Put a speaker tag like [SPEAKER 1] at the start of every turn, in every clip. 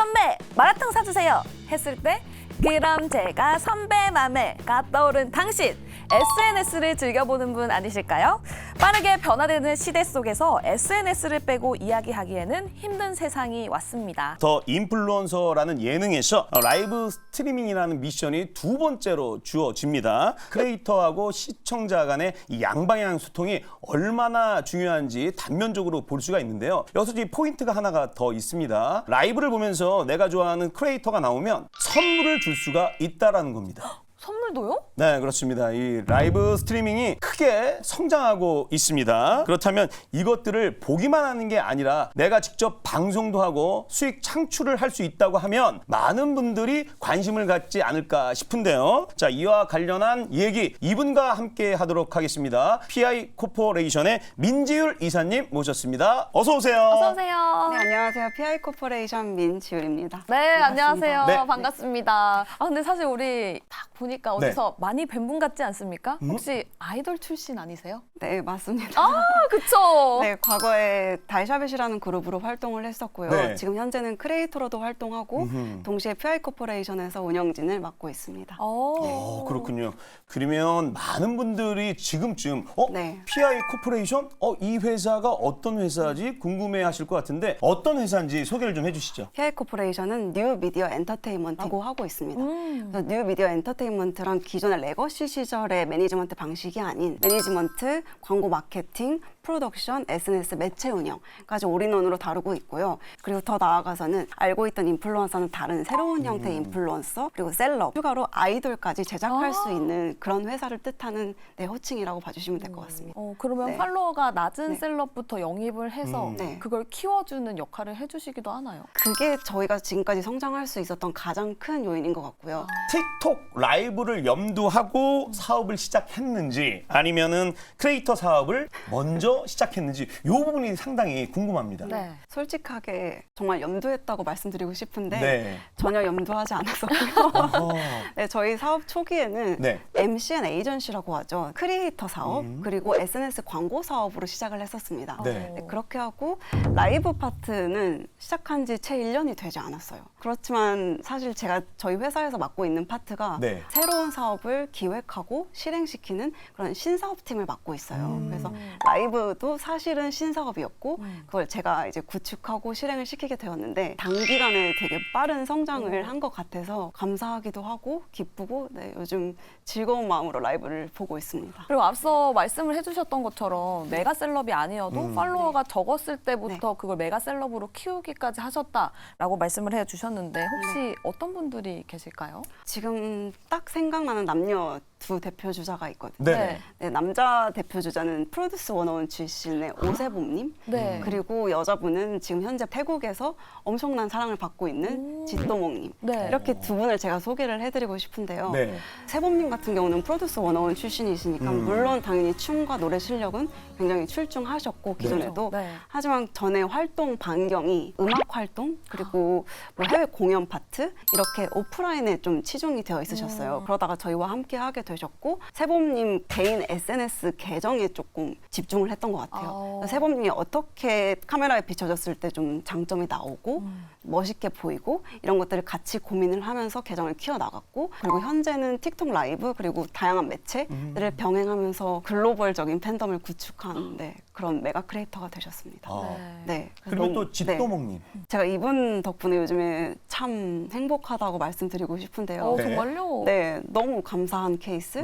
[SPEAKER 1] 선배 마라탕 사주세요 했을 때 그럼 제가 선배 맘에가 떠오른 당신 SNS를 즐겨보는 분 아니실까요? 빠르게 변화되는 시대 속에서 SNS를 빼고 이야기하기에는 힘든 세상이 왔습니다.
[SPEAKER 2] 더 인플루언서라는 예능에서 라이브 스트리밍이라는 미션이 두 번째로 주어집니다. 크리에이터하고 시청자 간의 이 양방향 소통이 얼마나 중요한지 단면적으로 볼 수가 있는데요. 여기서 이 포인트가 하나가 더 있습니다. 라이브를 보면서 내가 좋아하는 크리에이터가 나오면 선물을 줄 수가 있다라는 겁니다.
[SPEAKER 1] 선물도요?
[SPEAKER 2] 네, 그렇습니다. 이 라이브 스트리밍이 크게 성장하고 있습니다. 그렇다면 이것들을 보기만 하는 게 아니라 내가 직접 방송도 하고 수익 창출을 할 수 있다고 하면 많은 분들이 관심을 갖지 않을까 싶은데요. 자, 이와 관련한 얘기 이분과 함께 하도록 하겠습니다. PI 코퍼레이션의 민지율 이사님 모셨습니다. 어서 오세요.
[SPEAKER 1] 어서 오세요.
[SPEAKER 3] 네, 안녕하세요. PI 코퍼레이션 민지율입니다.
[SPEAKER 1] 네, 안녕하세요.
[SPEAKER 2] 네.
[SPEAKER 1] 반갑습니다. 근데 사실 우리 딱 보니까 어디서 많이 뵌 분 같지 않습니까? 혹시 아이돌 출신 아니세요?
[SPEAKER 3] 네, 맞습니다.
[SPEAKER 1] 그쵸?
[SPEAKER 3] 네, 과거에 달샤벳이라는 그룹으로 활동을 했었고요.
[SPEAKER 2] 네.
[SPEAKER 3] 지금 현재는 크리에이터로도 활동하고 동시에 PI 코퍼레이션에서 운영진을 맡고 있습니다.
[SPEAKER 2] 그렇군요. 그러면 많은 분들이 지금쯤
[SPEAKER 3] 네.
[SPEAKER 2] PI 코퍼레이션? 이 회사가 어떤 회사지 궁금해하실 것 같은데 어떤 회사인지 소개를 좀 해주시죠.
[SPEAKER 3] PI 코퍼레이션은 뉴 미디어 엔터테인먼트라고 하고 있습니다. 그래서 뉴 미디어 엔터테인먼트랑 기존의 레거시 시절의 매니지먼트 방식이 아닌 매니지먼트, 광고 마케팅, 프로덕션, SNS 매체 운영까지 올인원으로 다루고 있고요. 그리고 더 나아가서는 알고 있던 인플루언서는 다른 새로운 형태의 인플루언서, 그리고 셀럽, 추가로 아이돌까지 제작할 수 있는 그런 회사를 뜻하는 호칭이라고 봐주시면 될 것 같습니다.
[SPEAKER 1] 그러면
[SPEAKER 3] 네.
[SPEAKER 1] 팔로워가 낮은
[SPEAKER 3] 네.
[SPEAKER 1] 셀럽부터 영입을 해서
[SPEAKER 3] 네.
[SPEAKER 1] 그걸 키워주는 역할을 해주시기도 하나요?
[SPEAKER 3] 그게 저희가 지금까지 성장할 수 있었던 가장 큰 요인인 것 같고요.
[SPEAKER 2] 틱톡 라이브를 염두하고 사업을 시작했는지 아니면은 크리에이터 사업을 먼저 시작했는지 이 부분이 상당히 궁금합니다.
[SPEAKER 1] 네.
[SPEAKER 3] 솔직하게 정말 염두했다고 말씀드리고 싶은데
[SPEAKER 2] 네.
[SPEAKER 3] 전혀 염두하지 않았었고요.
[SPEAKER 2] 어허.
[SPEAKER 3] 네, 저희 사업 초기에는
[SPEAKER 2] 네.
[SPEAKER 3] MCN 에이전시라고 하죠. 크리에이터 사업 그리고 SNS 광고 사업으로 시작을 했었습니다.
[SPEAKER 2] 네.
[SPEAKER 3] 네, 그렇게 하고 라이브 파트는 시작한 지 채 1년이 되지 않았어요. 그렇지만 사실 제가 저희 회사에서 맡고 있는 파트가
[SPEAKER 2] 네.
[SPEAKER 3] 새로운 사업을 기획하고 실행시키는 그런 신사업팀을 맡고 있어요. 그래서 라이브도 사실은 신사업이었고 그걸 제가 이제 구축하고 실행을 시키게 되었는데 단기간에 되게 빠른 성장을 한 것 같아서 감사하기도 하고 기쁘고 네, 요즘 즐거운 마음으로 라이브를 보고 있습니다.
[SPEAKER 1] 그리고 앞서 말씀을 해주셨던 것처럼 메가셀럽이 아니어도 팔로워가 적었을 때부터 그걸 메가셀럽으로 키우기까지 하셨다라고 말씀을 해주셨는데 혹시 어떤 분들이 계실까요?
[SPEAKER 3] 지금 딱 생각나는 남녀 두 대표 주자가 있거든요.
[SPEAKER 2] 네.
[SPEAKER 3] 네, 남자 대표 주자는 프로듀스 101 출신의 오세봄님,
[SPEAKER 1] 네.
[SPEAKER 3] 그리고 여자분은 지금 현재 태국에서 엄청난 사랑을 받고 있는 지또몽님.
[SPEAKER 1] 네.
[SPEAKER 3] 이렇게 두 분을 제가 소개를 해드리고 싶은데요.
[SPEAKER 2] 네.
[SPEAKER 3] 세봄님 같은 경우는 프로듀스 101 출신이시니까 물론 당연히 춤과 노래 실력은 굉장히 출중하셨고 기존에도
[SPEAKER 1] 네.
[SPEAKER 3] 하지만 전에 활동 반경이 음악 활동 그리고 뭐 해외 공연 파트 이렇게 오프라인에 좀 치중이 되어 있으셨어요. 그러다가 저희와 함께 하게 되셨고 세봄님 개인 SNS 계정에 조금 집중을 했던 것 같아요. 세봄님이 어떻게 카메라에 비춰졌을 때 좀 장점이 나오고 멋있게 보이고 이런 것들을 같이 고민을 하면서 계정을 키워나갔고 그리고 현재는 틱톡 라이브 그리고 다양한 매체들을 병행하면서 글로벌적인 팬덤을 구축한 그런 메가 크리에이터가 되셨습니다. 네.
[SPEAKER 2] 그리고
[SPEAKER 3] 너무-
[SPEAKER 2] 또 지또몽님.
[SPEAKER 3] 제가 이분 덕분에 요즘에 참 행복하다고 말씀드리고 싶은데요.
[SPEAKER 2] 네.
[SPEAKER 1] 정말요?
[SPEAKER 3] 네, 너무 감사한 케이스.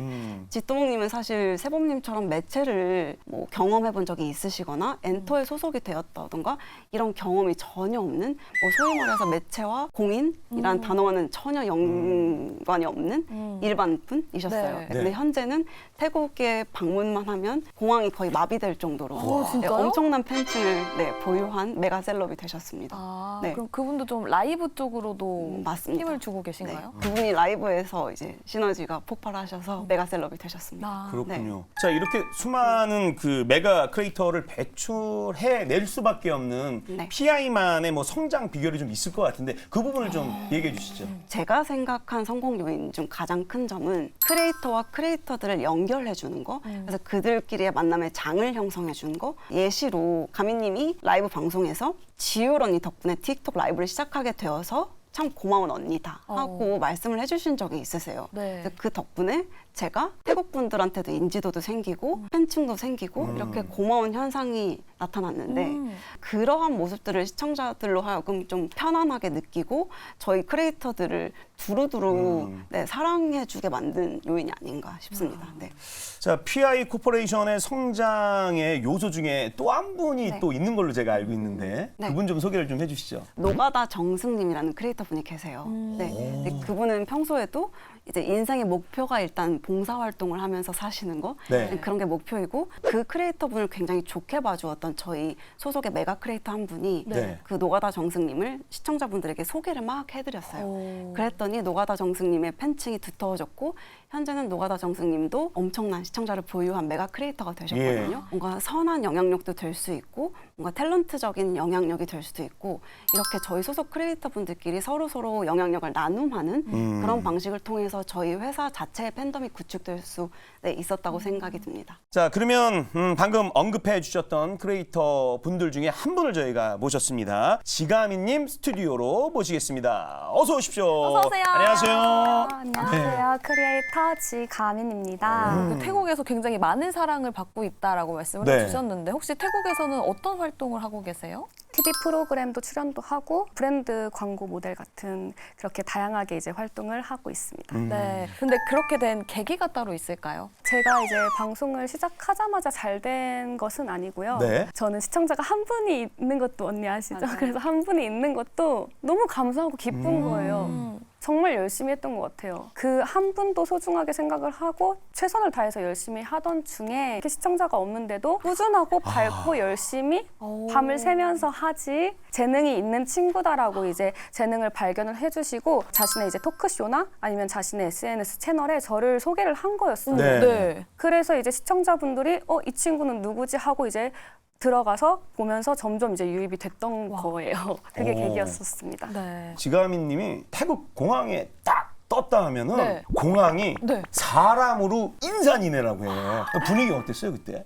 [SPEAKER 3] 지또몽님은 사실 세봄님처럼 매체를 뭐 경험해본 적이 있으시거나 엔터에 소속이 되었다던가 이런 경험이 전혀 없는 뭐 소위 말해서 매체와 공인이란 단어와는 전혀 연관이 없는 일반 분이셨어요.
[SPEAKER 1] 네.
[SPEAKER 3] 근데 현재는 태국에 방문만 하면 공항이 거의 마비될 정도로
[SPEAKER 1] 진짜요?
[SPEAKER 3] 엄청난 팬층을 보유한 메가셀럽이 되셨습니다. 네.
[SPEAKER 1] 그럼 그분도 좀 라이브 쪽으로도
[SPEAKER 3] 맞습니다.
[SPEAKER 1] 힘을 주고 계신가요?
[SPEAKER 3] 네. 그분이 라이브에서 이제 시너지가 폭발하셔서 메가셀럽이 되셨습니다.
[SPEAKER 1] 아,
[SPEAKER 2] 그렇군요. 자, 이렇게 수많은 그 메가 크리에이터를 배출해 낼 수밖에 없는
[SPEAKER 3] 네.
[SPEAKER 2] PI만의 뭐 성장 비결이 좀 있을 것 같은데 그 부분을 좀 얘기해 주시죠.
[SPEAKER 3] 제가 생각한 성공 요인 중 가장 큰 점은 크리에이터와 크리에이터들을 연결해 주는 거. 그래서 그들끼리의 만남의 장을 형성해 주는 있는 거. 예시로 가미님이 라이브 방송에서 지율 언니 덕분에 틱톡 라이브를 시작하게 되어서 참 고마운 언니다 하고 말씀을 해주신 적이 있으세요.
[SPEAKER 1] 네.
[SPEAKER 3] 근데 그 덕분에 제가 태국 분들한테도 인지도도 생기고 팬층도 생기고 이렇게 고마운 현상이 나타났는데 그러한 모습들을 시청자들로 하여금 좀 편안하게 느끼고 저희 크리에이터들을 두루두루 네, 사랑해주게 만든 요인이 아닌가 싶습니다. 네.
[SPEAKER 2] 자, PI 코퍼레이션의 성장의 요소 중에 또 한 분이
[SPEAKER 3] 네.
[SPEAKER 2] 또 있는 걸로 제가 알고 있는데
[SPEAKER 3] 네.
[SPEAKER 2] 그분 좀 소개를 좀 해주시죠.
[SPEAKER 3] 노가다 정승님이라는 크리에이터 분이 계세요. 네. 근데 그분은 평소에도 이제 인생의 목표가 일단 봉사 활동을 하면서 사시는 거
[SPEAKER 2] 네.
[SPEAKER 3] 그런 게 목표이고 그 크리에이터 분을 굉장히 좋게 봐주었던 저희 소속의 메가 크리에이터 한 분이
[SPEAKER 2] 네.
[SPEAKER 3] 그 노가다 정승님을 시청자분들에게 소개를 막 해드렸어요. 그랬더니 노가다 정승님의 팬층이 두터워졌고 현재는 노가다 정승님도 엄청난 시청자를 보유한 메가 크리에이터가 되셨거든요.
[SPEAKER 2] 예.
[SPEAKER 3] 뭔가 선한 영향력도 될 수 있고 뭔가 탤런트적인 영향력이 될 수도 있고 이렇게 저희 소속 크리에이터 분들끼리 서로 영향력을 나눔하는 그런 방식을 통해서 저희 회사 자체의 팬덤이 구축될 수 있었다고 생각이 듭니다.
[SPEAKER 2] 자, 그러면 방금 언급해 주셨던 크리에이터 분들 중에 한 분을 저희가 모셨습니다. 지가미님 스튜디오로 모시겠습니다. 어서 오십시오.
[SPEAKER 1] 어서 오세요.
[SPEAKER 2] 안녕하세요.
[SPEAKER 4] 안녕하세요. 크리에이터 지가민입니다.
[SPEAKER 1] 그 태국에서 굉장히 많은 사랑을 받고 있다라고 말씀을
[SPEAKER 2] 네.
[SPEAKER 1] 해주셨는데 혹시 태국에서는 어떤 활동을 하고 계세요?
[SPEAKER 4] TV 프로그램도 출연도 하고 브랜드 광고 모델 같은 그렇게 다양하게 이제 활동을 하고 있습니다.
[SPEAKER 1] 네. 근데 그렇게 된 계기가 따로 있을까요?
[SPEAKER 4] 제가 이제 방송을 시작하자마자 잘 된 것은 아니고요.
[SPEAKER 2] 네.
[SPEAKER 4] 저는 시청자가 한 분이 있는 것도 언니 아시죠?
[SPEAKER 3] 맞아요.
[SPEAKER 4] 그래서 한 분이 있는 것도 너무 감사하고 기쁜 거예요. 정말 열심히 했던 것 같아요. 그 한 분도 소중하게 생각을 하고 최선을 다해서 열심히 하던 중에 이렇게 시청자가 없는데도 꾸준하고 밝고 열심히 밤을 새면서 하지 재능이 있는 친구다라고 이제 재능을 발견을 해주시고 자신의 이제 토크쇼나 아니면 자신의 SNS 채널에 저를 소개를 한 거였어요.
[SPEAKER 2] 네.
[SPEAKER 4] 그래서 이제 시청자분들이 이 친구는 누구지 하고 이제 들어가서 보면서 점점 이제 유입이 됐던 거예요. 그게
[SPEAKER 2] 오.
[SPEAKER 4] 계기였었습니다.
[SPEAKER 1] 네.
[SPEAKER 2] 지가미님이 태국 공항에 딱 떴다 하면은
[SPEAKER 1] 네.
[SPEAKER 2] 공항이
[SPEAKER 1] 네.
[SPEAKER 2] 사람으로 인산이네라고 해요. 분위기 어땠어요 그때?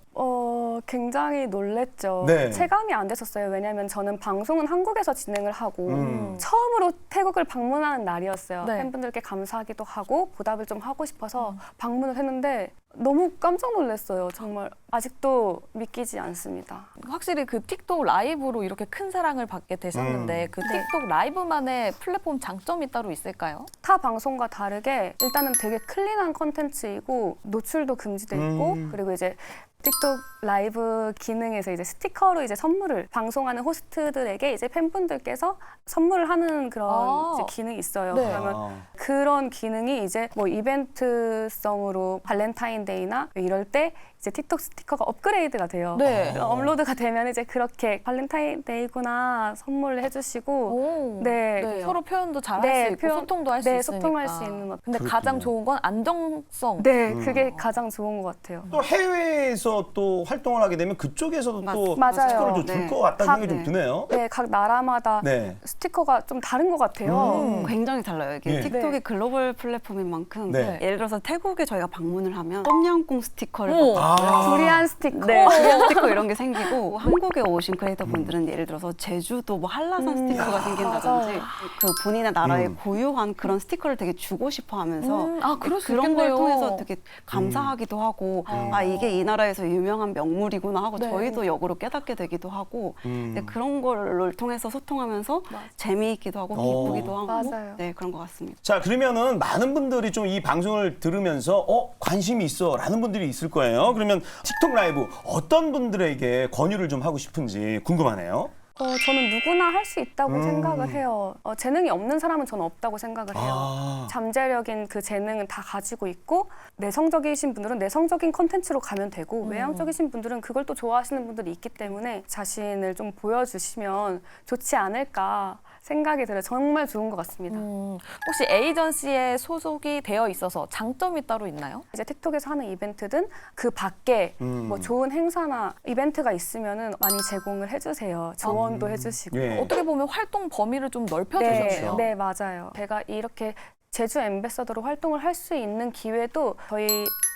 [SPEAKER 4] 굉장히 놀랬죠.
[SPEAKER 2] 네.
[SPEAKER 4] 체감이 안 됐었어요. 왜냐하면 저는 방송은 한국에서 진행을 하고
[SPEAKER 2] 음.
[SPEAKER 4] 처음으로 태국을 방문하는 날이었어요.
[SPEAKER 1] 네.
[SPEAKER 4] 팬분들께 감사하기도 하고 보답을 좀 하고 싶어서 방문을 했는데 너무 깜짝 놀랐어요. 정말 아직도 믿기지 않습니다.
[SPEAKER 1] 확실히 그 틱톡 라이브로 이렇게 큰 사랑을 받게 되셨는데 그 틱톡 라이브만의 플랫폼 장점이 따로 있을까요?
[SPEAKER 4] 타 방송과 다르게 일단은 되게 클린한 컨텐츠이고 노출도 금지돼 있고 그리고 이제 틱톡 라이브 기능에서 이제 스티커로 이제 선물을 방송하는 호스트들에게 이제 팬분들께서 선물을 하는 그런 이제 기능이 있어요.
[SPEAKER 1] 네.
[SPEAKER 4] 그러면 그런 기능이 이제 뭐 이벤트성으로 발렌타인데이나 이럴 때 이제 틱톡 스티커가 업그레이드가 돼요.
[SPEAKER 1] 네.
[SPEAKER 4] 업로드가 되면 이제 그렇게 발렌타인데이구나 선물을 해주시고
[SPEAKER 1] 오.
[SPEAKER 4] 네.
[SPEAKER 1] 서로 표현도 잘 할
[SPEAKER 4] 네,
[SPEAKER 1] 수 있고
[SPEAKER 4] 표현-
[SPEAKER 1] 소통도 할 수
[SPEAKER 4] 네,
[SPEAKER 1] 있으니까.
[SPEAKER 4] 소통할 수 있는 것.
[SPEAKER 1] 근데 가장 좋은 건 안정성.
[SPEAKER 4] 네, 그게 가장 좋은 것 같아요.
[SPEAKER 2] 또 해외에서 또 활동을 하게 되면 그쪽에서도 또
[SPEAKER 4] 맞아요.
[SPEAKER 2] 스티커를 좀 줄
[SPEAKER 3] 네.
[SPEAKER 2] 것 같다는 생각이 좀
[SPEAKER 3] 네.
[SPEAKER 2] 드네요.
[SPEAKER 4] 네, 각 나라마다
[SPEAKER 2] 네.
[SPEAKER 4] 스티커가 좀 다른 것 같아요.
[SPEAKER 3] 굉장히 달라요. 이게
[SPEAKER 2] 예.
[SPEAKER 3] 틱톡이
[SPEAKER 4] 네.
[SPEAKER 3] 글로벌 플랫폼인 만큼
[SPEAKER 2] 네.
[SPEAKER 3] 예를 들어서 태국에 저희가 방문을 하면 똠양꿍 스티커를
[SPEAKER 1] 오.
[SPEAKER 3] 받고
[SPEAKER 4] 두리안 스티커.
[SPEAKER 3] 네, 두리안 스티커 이런 게 생기고 한국에 오신 크리에이터 분들은 예를 들어서 제주도 뭐 한라산 스티커가 생긴다든지 그 본인의 나라에 고유한 그런 스티커를 되게 주고 싶어 하면서
[SPEAKER 1] 그럴 수
[SPEAKER 3] 그런 걸
[SPEAKER 1] 있겠네요.
[SPEAKER 3] 통해서 되게 감사하기도 하고 이게 이 나라에서 유명한 명물이구나 하고
[SPEAKER 1] 네.
[SPEAKER 3] 저희도 역으로 깨닫게 되기도 하고 네, 그런 걸 통해서 소통하면서 재미있기도 하고 기쁘기도 하고
[SPEAKER 4] 맞아요.
[SPEAKER 3] 네 그런 것 같습니다.
[SPEAKER 2] 자, 그러면은 많은 분들이 좀 이 방송을 들으면서 관심이 있어라는 분들이 있을 거예요. 그러면 틱톡 라이브 어떤 분들에게 권유를 좀 하고 싶은지 궁금하네요.
[SPEAKER 4] 저는 누구나 할 수 있다고 생각을 해요. 재능이 없는 사람은 저는 없다고 생각을 해요.
[SPEAKER 2] 아.
[SPEAKER 4] 잠재력인 그 재능은 다 가지고 있고 내성적이신 분들은 내성적인 컨텐츠로 가면 되고 외향적이신 분들은 그걸 또 좋아하시는 분들이 있기 때문에 자신을 좀 보여주시면 좋지 않을까 생각이 들어요. 정말 좋은 것 같습니다.
[SPEAKER 1] 혹시 에이전시에 소속이 되어 있어서 장점이 따로 있나요?
[SPEAKER 4] 이제 틱톡에서 하는 이벤트든 그 밖에 뭐 좋은 행사나 이벤트가 있으면은 많이 제공을 해주세요. 조언도 해주시고.
[SPEAKER 2] 예.
[SPEAKER 1] 어떻게 보면 활동 범위를 좀 넓혀주셨네요.
[SPEAKER 4] 네, 맞아요. 제가 이렇게 제주 앰베서더로 활동을 할 수 있는 기회도 저희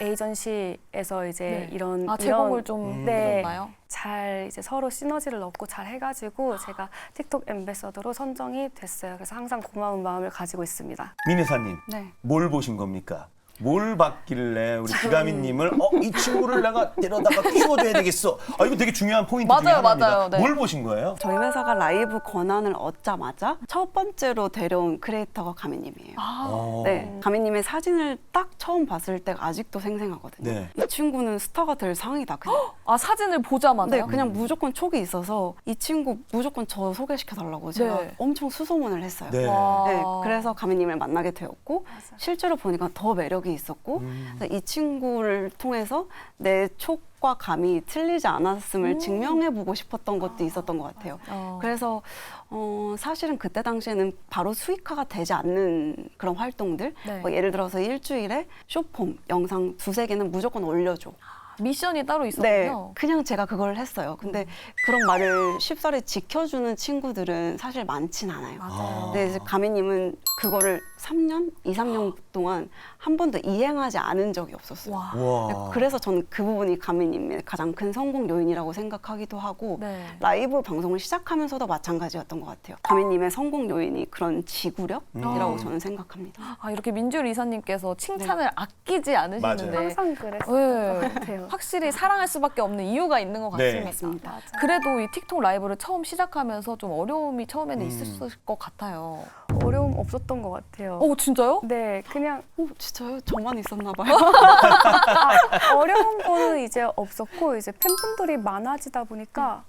[SPEAKER 4] 에이전시에서 이제 이런
[SPEAKER 1] 제공을 좀
[SPEAKER 4] 네,
[SPEAKER 1] 해줬나요?
[SPEAKER 4] 잘 이제 서로 시너지를 넣고 잘 해가지고 제가 틱톡 앰베서더로 선정이 됐어요. 그래서 항상 고마운 마음을 가지고 있습니다.
[SPEAKER 2] 민혜사님,
[SPEAKER 3] 네.
[SPEAKER 2] 뭘 보신 겁니까? 뭘 봤길래 우리 기가민님을 이 친구를 내가 데려다가 키워줘야 되겠어. 이거 되게 중요한 포인트 중에
[SPEAKER 1] 맞아요,
[SPEAKER 2] 하나입니다.
[SPEAKER 1] 맞아요. 네.
[SPEAKER 2] 뭘 보신 거예요?
[SPEAKER 3] 저희 회사가 라이브 권한을 얻자마자 첫 번째로 데려온 크리에이터가 가미님이에요. 네, 가미님의 사진을 딱 처음 봤을 때가 아직도 생생하거든요.
[SPEAKER 2] 네.
[SPEAKER 3] 이 친구는 스타가 될 상이다. 그냥.
[SPEAKER 1] 사진을 보자마자요?
[SPEAKER 3] 네, 그냥 무조건 촉이 있어서 이 친구 무조건 저 소개시켜달라고 제가
[SPEAKER 1] 네.
[SPEAKER 3] 엄청 수소문을 했어요.
[SPEAKER 2] 네.
[SPEAKER 1] 와.
[SPEAKER 3] 네, 그래서 가미님을 만나게 되었고 실제로 보니까 더 매력이 있었고 그래서 이 친구를 통해서 내 촉과 감이 틀리지 않았음을 증명해보고 싶었던 것도 있었던 것 같아요. 그래서 사실은 그때 당시에는 바로 수익화가 되지 않는 그런 활동들
[SPEAKER 1] 네.
[SPEAKER 3] 뭐 예를 들어서 일주일에 쇼폼 영상 2-3개는 무조건 올려줘.
[SPEAKER 1] 미션이 따로
[SPEAKER 3] 네,
[SPEAKER 1] 있었군요.
[SPEAKER 3] 그냥 제가 그걸 했어요. 근데 그런 말을 쉽사리 지켜주는 친구들은 사실 많진 않아요.
[SPEAKER 1] 맞아요.
[SPEAKER 3] 근데 이제 가미님은 그거를 3년, 2-3년 동안 한 번도 이행하지 않은 적이 없었어요.
[SPEAKER 1] 와.
[SPEAKER 2] 와.
[SPEAKER 3] 그래서 저는 그 부분이 가미님의 가장 큰 성공 요인이라고 생각하기도 하고
[SPEAKER 1] 네.
[SPEAKER 3] 라이브 방송을 시작하면서도 마찬가지였던 것 같아요. 가미님의 성공 요인이 그런 지구력이라고 저는 생각합니다.
[SPEAKER 1] 이렇게 민주리 이사님께서 칭찬을 아끼지 않으시는데
[SPEAKER 2] 맞아요.
[SPEAKER 4] 항상 그랬을
[SPEAKER 1] 네.
[SPEAKER 4] 것 같아요.
[SPEAKER 1] 확실히 사랑할 수밖에 없는 이유가 있는 것
[SPEAKER 2] 네.
[SPEAKER 1] 같습니다.
[SPEAKER 3] 맞습니다.
[SPEAKER 1] 그래도 이 틱톡 라이브를 처음 시작하면서 좀 어려움이 처음에는 있었을 것 같아요.
[SPEAKER 4] 어려움 없었던 것 같아요.
[SPEAKER 1] 진짜요?
[SPEAKER 4] 네, 그냥
[SPEAKER 3] 진짜요? 저만 있었나 봐요.
[SPEAKER 4] 어려운 거는 이제 없었고 이제 팬분들이 많아지다 보니까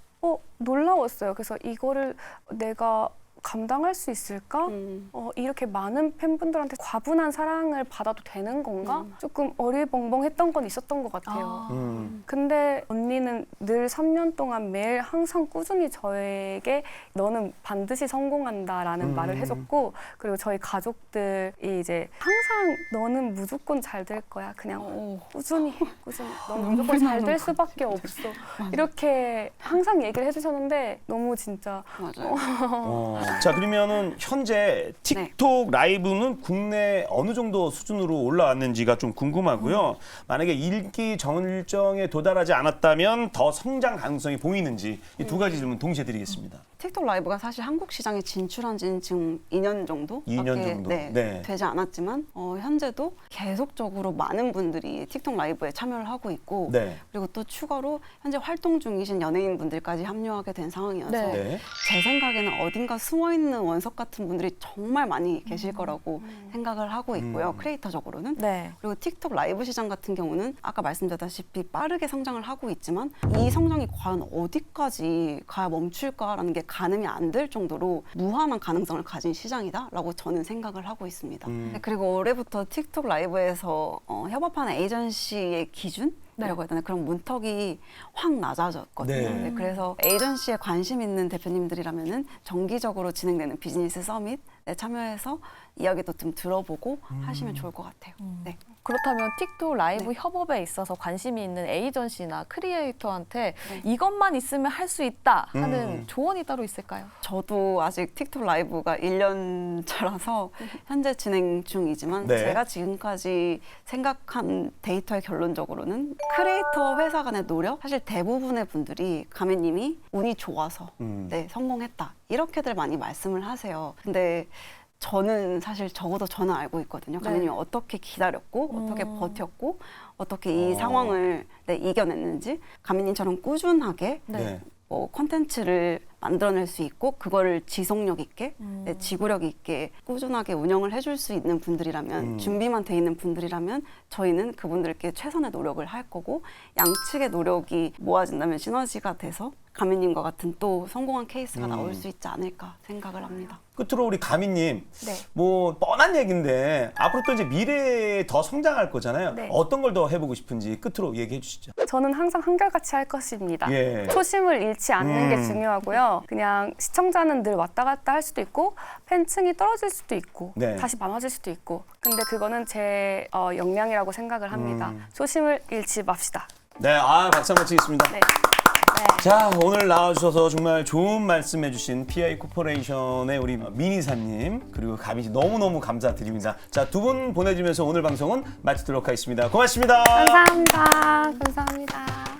[SPEAKER 4] 놀라웠어요. 그래서 이거를 내가 감당할 수 있을까? 이렇게 많은 팬분들한테 과분한 사랑을 받아도 되는 건가? 조금 어리벙벙했던 건 있었던 것 같아요. 근데 언니는 늘 3년 동안 매일 항상 꾸준히 저에게 너는 반드시 성공한다라는 말을 해줬고 그리고 저희 가족들이 이제 항상 너는 무조건 잘 될 거야. 그냥 꾸준히 해. 꾸준히. 너는 무조건 잘 될 수밖에 없어. 이렇게 항상 얘기를 해주셨는데 너무 진짜
[SPEAKER 3] 맞아요.
[SPEAKER 2] 자, 그러면은 현재 틱톡 라이브는 국내 어느 정도 수준으로 올라왔는지가 좀 궁금하고요. 만약에 인기 정일정에 도달하지 않았다면 더 성장 가능성이 보이는지 이 두 가지 질문 동시에 드리겠습니다.
[SPEAKER 3] 틱톡 라이브가 사실 한국 시장에 진출한 지는 지금 2년 정도?
[SPEAKER 2] 2년 정도. 네.
[SPEAKER 3] 되지 않았지만 현재도 계속적으로 많은 분들이 틱톡 라이브에 참여를 하고 있고
[SPEAKER 2] 네.
[SPEAKER 3] 그리고 또 추가로 현재 활동 중이신 연예인분들까지 합류하게 된 상황이어서
[SPEAKER 1] 네.
[SPEAKER 2] 네.
[SPEAKER 3] 제 생각에는 어딘가 숨어있는 원석 같은 분들이 정말 많이 계실 거라고 생각을 하고 있고요. 크리에이터적으로는.
[SPEAKER 1] 네.
[SPEAKER 3] 그리고 틱톡 라이브 시장 같은 경우는 아까 말씀드렸다시피 빠르게 성장을 하고 있지만 이 성장이 과연 어디까지 가야 멈출까라는 게 가늠이 안 될 정도로 무한한 가능성을 가진 시장이다라고 저는 생각을 하고 있습니다. 그리고 올해부터 틱톡 라이브에서 협업하는 에이전시의 기준? 이라고 해야 되나 그런 문턱이 확 낮아졌거든요.
[SPEAKER 2] 네.
[SPEAKER 3] 네, 그래서 에이전시에 관심 있는 대표님들이라면은 정기적으로 진행되는 비즈니스 서밋에 참여해서 이야기도 좀 들어보고 하시면 좋을 것 같아요. 네.
[SPEAKER 1] 그렇다면 틱톡 라이브 협업에 있어서 관심이 있는 에이전시나 크리에이터한테 이것만 있으면 할 수 있다 하는 조언이 따로 있을까요?
[SPEAKER 3] 저도 아직 틱톡 라이브가 1년 차라서 현재 진행 중이지만
[SPEAKER 2] 네.
[SPEAKER 3] 제가 지금까지 생각한 데이터의 결론적으로는 크리에이터 회사 간의 노력 사실 대부분의 분들이 가미님이 운이 좋아서 네, 성공했다 이렇게들 많이 말씀을 하세요. 근데 저는 사실 적어도 저는 알고 있거든요. 가미님이 어떻게 기다렸고 어떻게 버텼고 어떻게 이 상황을 이겨냈는지 가미님처럼 꾸준하게
[SPEAKER 2] 네.
[SPEAKER 3] 뭐 콘텐츠를 만들어낼 수 있고 그거를 지속력 있게 지구력 있게 꾸준하게 운영을 해줄 수 있는 분들이라면 준비만 돼 있는 분들이라면 저희는 그분들께 최선의 노력을 할 거고 양측의 노력이 모아진다면 시너지가 돼서 가미님과 같은 또 성공한 케이스가 나올 수 있지 않을까 생각을 합니다.
[SPEAKER 2] 끝으로 우리 가미님,
[SPEAKER 4] 네.
[SPEAKER 2] 뭐 뻔한 얘기인데 앞으로 또 이제 미래에 더 성장할 거잖아요.
[SPEAKER 4] 네.
[SPEAKER 2] 어떤 걸 더 해보고 싶은지 끝으로 얘기해 주시죠.
[SPEAKER 4] 저는 항상 한결같이 할 것입니다.
[SPEAKER 2] 예.
[SPEAKER 4] 초심을 잃지 않는 게 중요하고요. 그냥 시청자는 늘 왔다 갔다 할 수도 있고 팬층이 떨어질 수도 있고
[SPEAKER 2] 네.
[SPEAKER 4] 다시 많아질 수도 있고 근데 그거는 제 역량이라고 생각을 합니다. 초심을 잃지 맙시다.
[SPEAKER 2] 네, 박수 한번 치겠습니다.
[SPEAKER 4] 네.
[SPEAKER 2] 자, 오늘 나와주셔서 정말 좋은 말씀 해주신 PI 코퍼레이션의 우리 민희사님 그리고 가빈 씨 너무너무 감사드립니다. 자, 두 분 보내주면서 오늘 방송은 마치도록 하겠습니다. 고맙습니다.
[SPEAKER 4] 감사합니다. 감사합니다.